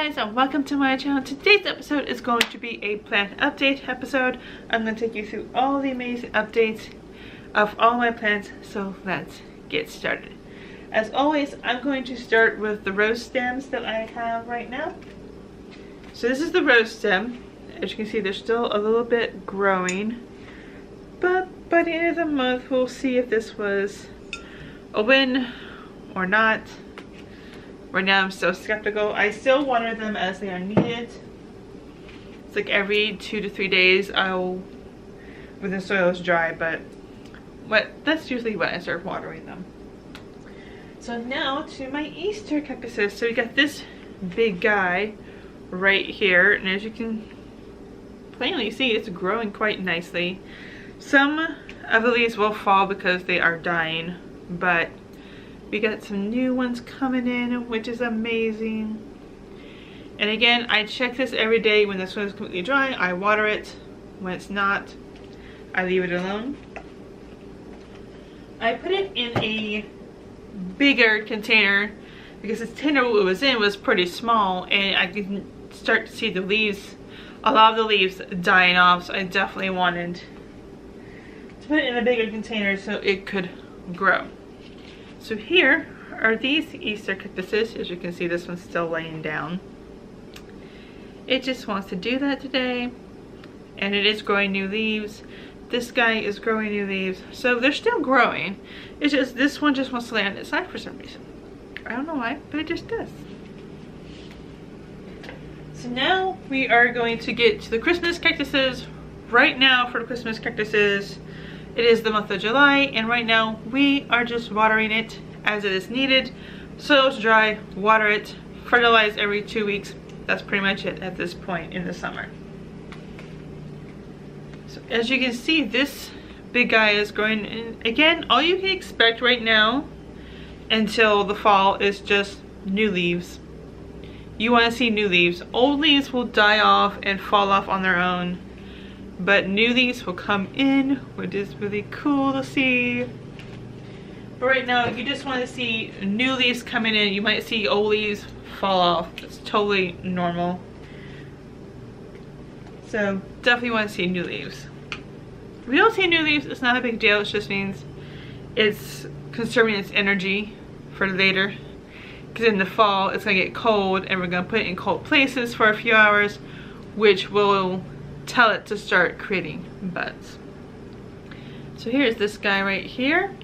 Guys, and welcome to my channel. Today's episode is going to be a plant update episode. I'm going to take you through all the amazing updates of all my plants, so let's get started. As always, I'm going to start with the rose stems that I have right now. So this is the rose stem. As you can see, they're still a little bit growing, but by the end of the month we'll see if this was a win or not. Right now I'm still skeptical. I still water them as they are needed. It's like every 2 to 3 days when the soil is dry, but that's usually when I start watering them. So now to my Easter cactuses. So we got this big guy right here, and as you can plainly see, it's growing quite nicely. Some of the leaves will fall because they are dying, but we got some new ones coming in, which is amazing. And again, I check this every day. When this one is completely dry, I water it. When it's not, I leave it alone. I put it in a bigger container because the container it was in was pretty small, and I can start to see the leaves, a lot of the leaves dying off, so I definitely wanted to put it in a bigger container so it could grow. So here are these Easter cactuses. As you can see, this one's still laying down. It just wants to do that today, and it is growing new leaves. This guy is growing new leaves, so they're still growing. It's just this one just wants to lay on its side for some reason. I don't know why, but it just does. So now we are going to get to the Christmas cactuses. Right now for the Christmas cactuses, it is the month of July, and right now we are just watering it as it is needed. Soil's dry, water it, fertilize every 2 weeks. That's pretty much it at this point in the summer. So as you can see, this big guy is growing in. Again, all you can expect right now until the fall is just new leaves. You want to see new leaves. Old leaves will die off and fall off on their own, but new leaves will come in, which is really cool to see. But right now, you just want to see new leaves coming in. You might see old leaves fall off. It's totally normal. So definitely want to see new leaves. If you don't see new leaves, it's not a big deal. It just means it's conserving its energy for later. Because in the fall, it's going to get cold, and we're going to put it in cold places for a few hours, which will tell it to start creating buds. So here's this guy right here.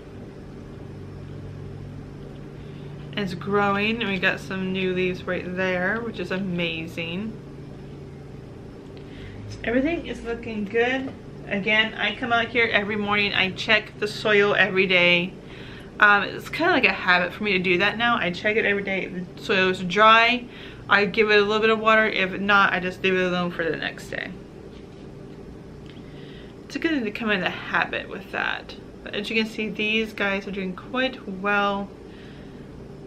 It's growing, and we got some new leaves right there, which is amazing. So everything is looking good. Again, I come out here every morning. I check the soil every day. It's kind of like a habit for me to do that now. I check it every day. If the soil is dry, I give it a little bit of water. If not, I just leave it alone for the next day. It's good to come in a habit with that. But as you can see, these guys are doing quite well.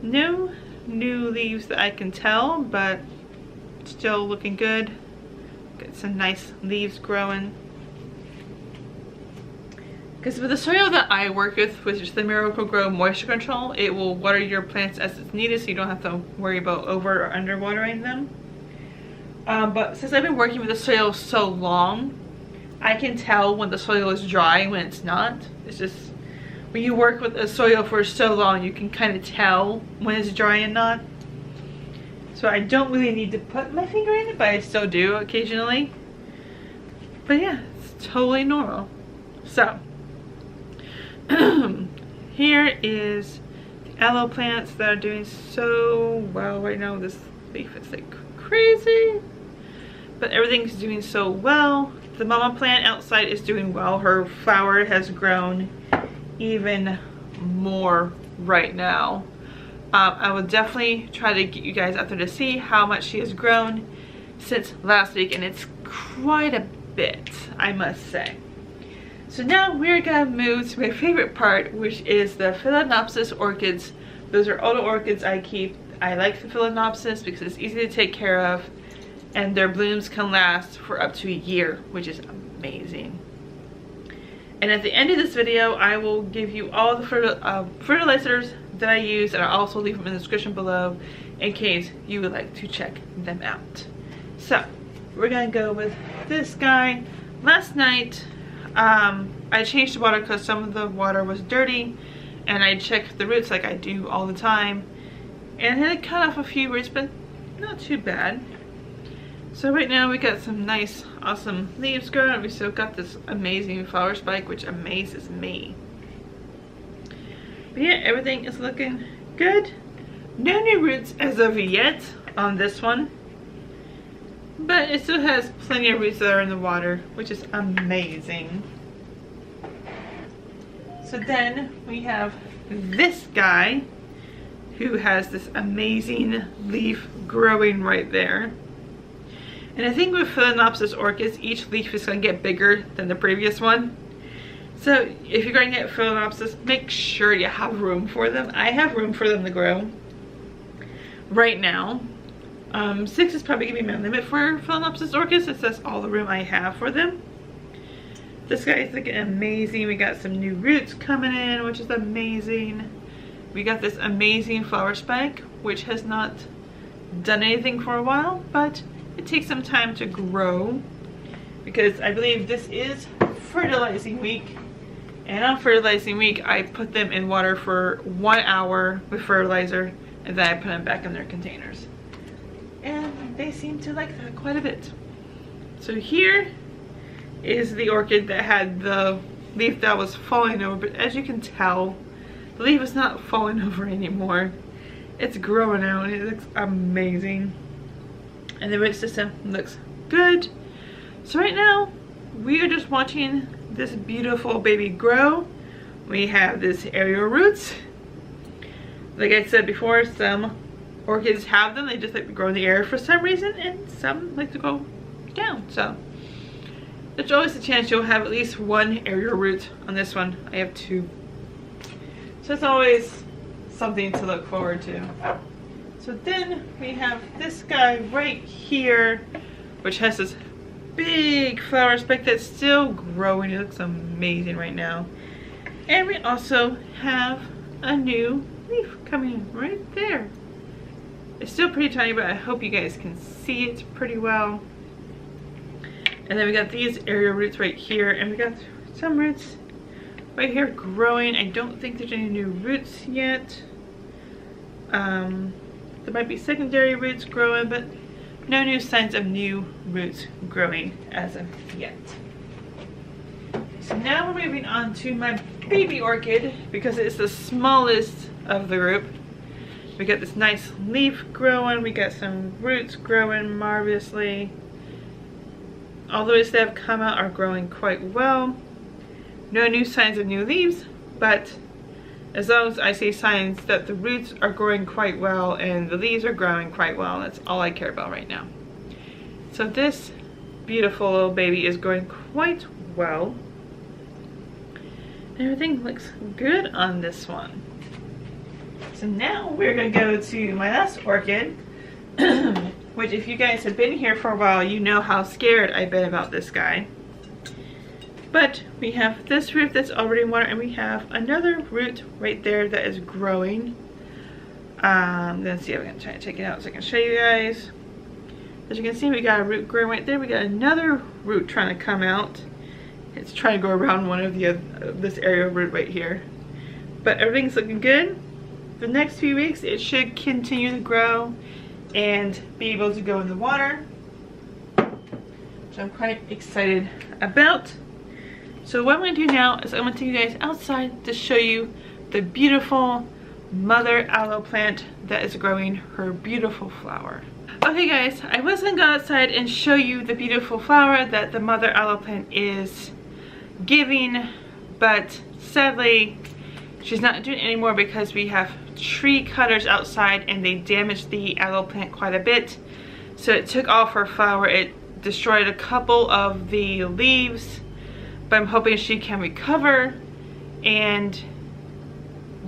No new leaves that I can tell, but still looking good. Got some nice leaves growing. Because with the soil that I work with, which is the Miracle Grow Moisture Control, it will water your plants as it's needed, so you don't have to worry about over or under watering them. But since I've been working with the soil so long, I can tell when the soil is dry and when it's not. It's just when you work with the soil for so long, you can kind of tell when it's dry and not. So I don't really need to put my finger in it, but I still do occasionally. But yeah, it's totally normal. So here is the aloe plants that are doing so well right now. This leaf is like crazy, but everything's doing so well. The mama plant outside is doing well. Her flower has grown even more right now. I will definitely try to get you guys out there to see how much she has grown since last week, and it's quite a bit, I must say. So now we're gonna move to my favorite part, which is the Phalaenopsis orchids. Those are all the orchids I keep. I like the Phalaenopsis because it's easy to take care of, and their blooms can last for up to a year, which is amazing. And at the end of this video, I will give you all the fertilizers that I use, and I'll also leave them in the description below in case you would like to check them out. So we're gonna go with this guy. Last night I changed the water because some of the water was dirty, and I checked the roots like I do all the time, and I had to cut off a few roots, but not too bad. So right now we got some nice awesome leaves growing. We still got this amazing flower spike, which amazes me. But yeah, everything is looking good. No new roots as of yet on this one, but it still has plenty of roots that are in the water, which is amazing. So then we have this guy who has this amazing leaf growing right there. And I think with Phalaenopsis orchids, each leaf is going to get bigger than the previous one. So if you're going to get Phalaenopsis, make sure you have room for them. I have room for them to grow right now. 6 is probably going to be my limit for Phalaenopsis orchids. That's all the room I have for them. This guy is looking amazing. We got some new roots coming in, which is amazing. We got this amazing flower spike, which has not done anything for a while, but it takes some time to grow because I believe this is fertilizing week. And on fertilizing week, I put them in water for 1 hour with fertilizer, and then I put them back in their containers. And they seem to like that quite a bit. So here is the orchid that had the leaf that was falling over, but as you can tell, the leaf is not falling over anymore. It's growing out and it looks amazing. And the root system looks good. So right now, we are just watching this beautiful baby grow. We have this aerial roots. Like I said before, some orchids have them. They just like to grow in the air for some reason, and some like to go down. So there's always a chance you'll have at least one aerial root. On this one, I have 2. So it's always something to look forward to. So then we have this guy right here, which has this big flower spike that's still growing. It looks amazing right now. And we also have a new leaf coming in right there. It's still pretty tiny, but I hope you guys can see it pretty well. And then we got these aerial roots right here, and we got some roots right here growing. I don't think there's any new roots yet. There might be secondary roots growing, but no new signs of new roots growing as of yet. So now we're moving on to my baby orchid because it's the smallest of the group. We got this nice leaf growing. We got some roots growing marvelously. All the roots that have come out are growing quite well. No new signs of new leaves, but as long as I see signs that the roots are growing quite well and the leaves are growing quite well, that's all I care about right now. So this beautiful little baby is growing quite well. Everything looks good on this one. So now we're going to go to my last orchid, which if you guys have been here for a while, you know how scared I've been about this guy. But we have this root that's already in water, and we have another root right there that is growing. Let's see if I can try to take it out so I can show you guys. As you can see, we got a root growing right there. We got another root trying to come out. It's trying to go around one of the this area of root right here. But everything's looking good. The next few weeks, it should continue to grow and be able to go in the water, which I'm quite excited about. So what I'm going to do now is I'm going to take you guys outside to show you the beautiful mother aloe plant that is growing her beautiful flower. Okay guys, I was going to go outside and show you the beautiful flower that the mother aloe plant is giving, but sadly she's not doing it anymore because we have tree cutters outside and they damaged the aloe plant quite a bit. So it took off her flower. It destroyed a couple of the leaves, but I'm hoping she can recover and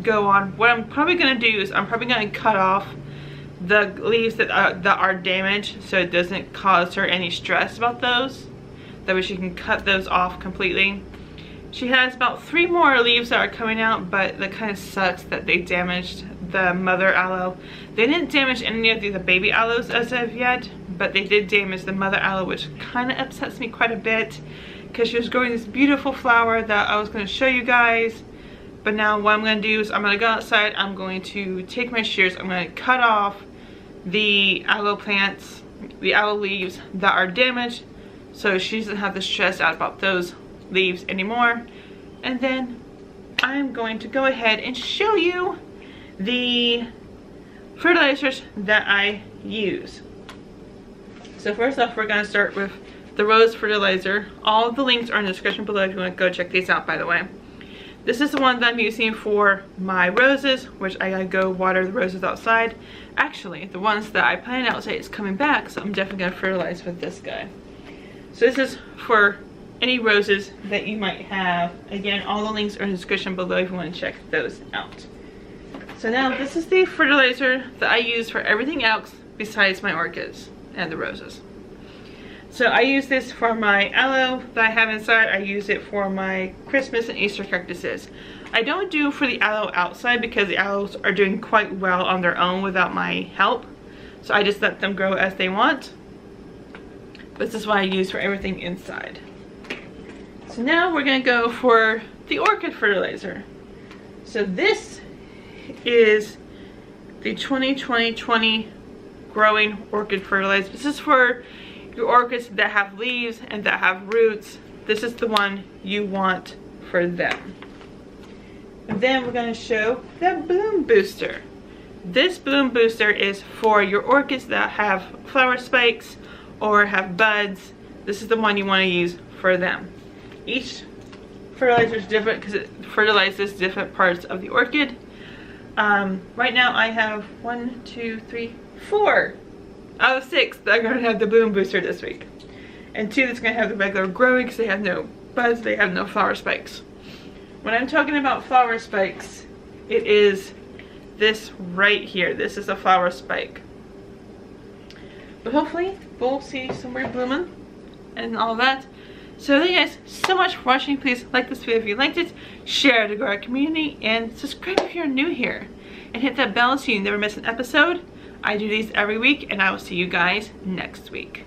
go on. What I'm probably going to do is I'm probably going to cut off the leaves that are damaged so it doesn't cause her any stress about those. That way she can cut those off completely. She has about 3 more leaves that are coming out, but that kind of sucks that they damaged the mother aloe. They didn't damage any of the baby aloes as of yet, but they did damage the mother aloe, which kind of upsets me quite a bit because she was growing this beautiful flower that I was going to show you guys. But now what I'm going to do is I'm going to go outside, I'm going to take my shears, I'm going to cut off the aloe plants, the aloe leaves that are damaged, so she doesn't have to stress out about those leaves anymore. And then I'm going to go ahead and show you the fertilizers that I use. So first off, we're going to start with the rose fertilizer. All of the links are in the description below if you want to go check these out, by the way. This is the one that I'm using for my roses, which I gotta go water the roses outside. Actually, the ones that I planted outside is coming back, so I'm definitely gonna fertilize with this guy. So this is for any roses that you might have. Again, all the links are in the description below if you want to check those out. So now this is the fertilizer that I use for everything else besides my orchids and the roses. So I use this for my aloe that I have inside. I use it for my Christmas and Easter cactuses. I don't do for the aloe outside because the aloes are doing quite well on their own without my help. So I just let them grow as they want. This is what I use for everything inside. So now we're going to go for the orchid fertilizer. So this is the 20-20-20 growing orchid fertilizer. This is for your orchids that have leaves and that have roots. This is the one you want for them. And then we're going to show the bloom booster. This bloom booster is for your orchids that have flower spikes or have buds. This is the one you want to use for them. Each fertilizer is different because it fertilizes different parts of the orchid. Right now I have 1, 2, 3, 4 out of 6 that are going to have the bloom booster this week. And 2 that's going to have the regular growing because they have no buds, they have no flower spikes. When I'm talking about flower spikes, it is this right here. This is a flower spike. But hopefully we'll see some more blooming and all that. So thank you guys so much for watching. Please like this video if you liked it, share it to grow our community, and subscribe if you're new here. And hit that bell so you never miss an episode. I do these every week, and I will see you guys next week.